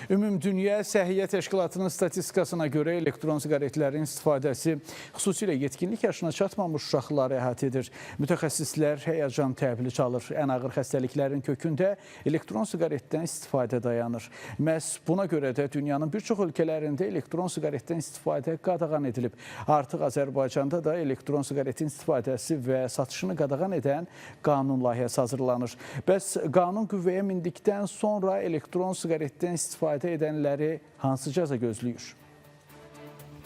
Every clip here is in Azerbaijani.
Ümumdünya Səhiyyə Təşkilatının statistikasına görə elektron siqaretlərin istifadəsi xüsusilə yetkinlik yaşına çatmamış uşaqları əhatə edir. Mütəxəssislər həyəcan təbili çalır. Ən ağır xəstəliklərin kökündə elektron siqaretdən istifadə dayanır. Məhz buna görə də dünyanın bir çox ölkələrində elektron siqaretdən istifadə qadağan edilib. Artıq Azərbaycanda da elektron siqaretin istifadəsi və satışını qadağan edən qanun layihəsi hazırlanır. Bəs qanun qüvvəyə mindikdən sonra elektron siqaretdən istifadə edənləri hansı cəza gözləyir?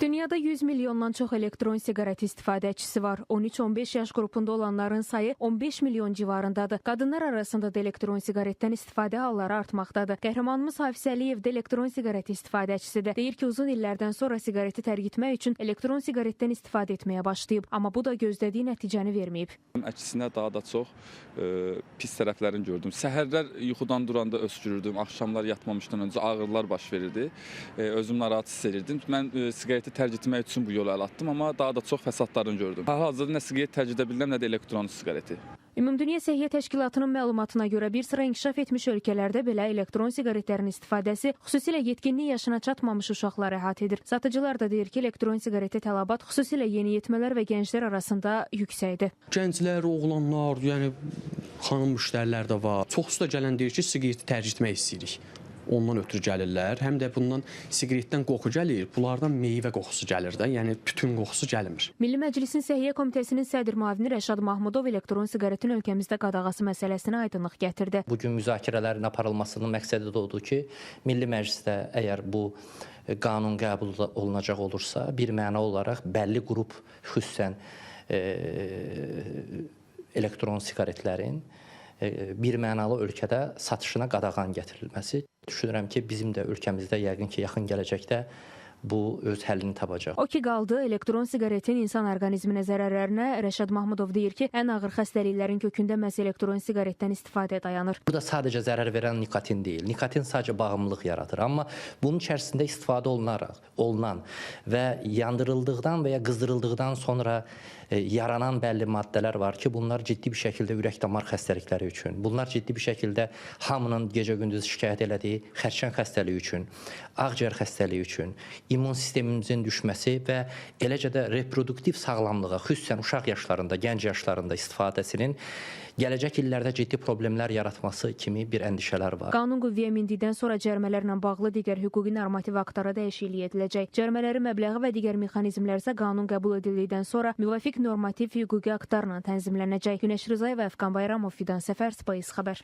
Dünyada 100 milyondan çox elektron siqaret istifadəçisi var. 13-15 yaş qrupunda olanların sayı 15 milyon civarındadır. Qadınlar arasında da elektron siqaretdən istifadə halları artmaqdadır. Qəhrəmanımız Hafizə Əliyev də elektron siqaret istifadəçisidir. Deyir ki, uzun illərdən sonra siqareti tərk etmək üçün elektron siqaretdən istifadə etməyə başlayıb. Amma bu da gözlədiyi nəticəni verməyib. Əksinə daha da çox pis tərəflərini gördüm. Səhərlər yuxudan duranda öskürürdüm. Axşamlar yatmamışdan öncə ağrılar baş verirdi. Özüm narahat hiss edirdim. Mən siqareti tərk etmək üçün bu yolu əl atdım, amma daha da çox fəsadlarını gördüm. Hal-hazırda nə siqaret tərk edə bilirəm, nə də elektron siqareti. Ümumdünya Səhiyyə Təşkilatının məlumatına görə bir sıra inkişaf etmiş ölkələrdə belə elektron siqaretlərin istifadəsi xüsusilə yetkinlik yaşına çatmamış uşaqları əhatə edir. Satıcılar da deyir ki, elektron siqaretə tələbat xüsusilə yeniyetmələr və gənclər arasında yüksəkdir. Gənclər, oğlanlar, yəni xanım müştərilər də var. Çoxsu da gələn deyir ki, siqareti tərk etmək istəyirik. Ondan ötürü gəlirlər. Həm də bundan siqaretdən qoxu gəlir, bunlardan meyvə qoxusu gəlir də, yəni tütün qoxusu gəlmir. Milli Məclisin Səhiyyə Komitəsinin sədr müavini Rəşad Mahmudov elektron siqaretin ölkəmizdə qadağası məsələsinə aydınlıq gətirdi. Bugün müzakirələrin aparılmasının məqsədi də odur ki, Milli Məclisdə əgər bu qanun qəbul olunacaq olursa, bir məna olaraq bəlli qrup xüsusən elektron siqaretlərin bir mənalı ölkədə satışına qadağan gətirilməsi. Düşünürəm ki, bizim də ölkəmizdə yəqin ki, yaxın gələcəkdə bu öz həllini tapacaq. O ki qaldı, elektron siqaretin insan orqanizminə zərərlərinə Rəşad Mahmudov deyir ki, ən ağır xəstəliklərin kökündə məhz elektron siqaretdən istifadə dayanır. Burada sadəcə zərər verən nikotin deyil. Nikotin sadəcə bağımlılıq yaradır. Amma bunun içərisində istifadə olunan və yandırıldıqdan və ya qızdırıldıqdan sonra yaranan bəlli maddələr var ki, bunlar ciddi bir şəkildə ürək-damar xəstəlikləri üçün, bunlar ciddi bir şəkildə hamının gecə-gündüz şikayət elədiyi xərçəng xəstəliyi üçün, ağciyər xəstəliyi üçün, immun sistemimizin düşməsi və eləcə də reproduktiv sağlamlığa, xüsusən uşaq yaşlarında, gənc yaşlarında istifadəsinin gələcək illərdə ciddi problemlər yaratması kimi bir əndişələr var. Qanun qüvvəyə mindikdən sonra cərimələrlə bağlı digər hüquqi normativ aktlara dəyişiklik ediləcək. Cərimələrin məbləği və digər mexanizmlər isə qanun qəbul edildikdən sonra müvafiq normativ hüquqi aktlarla tənzimlənəcək. Günəş Rızayeva, Əfqan Bayramov, Fidan Səfər, Space xəbər.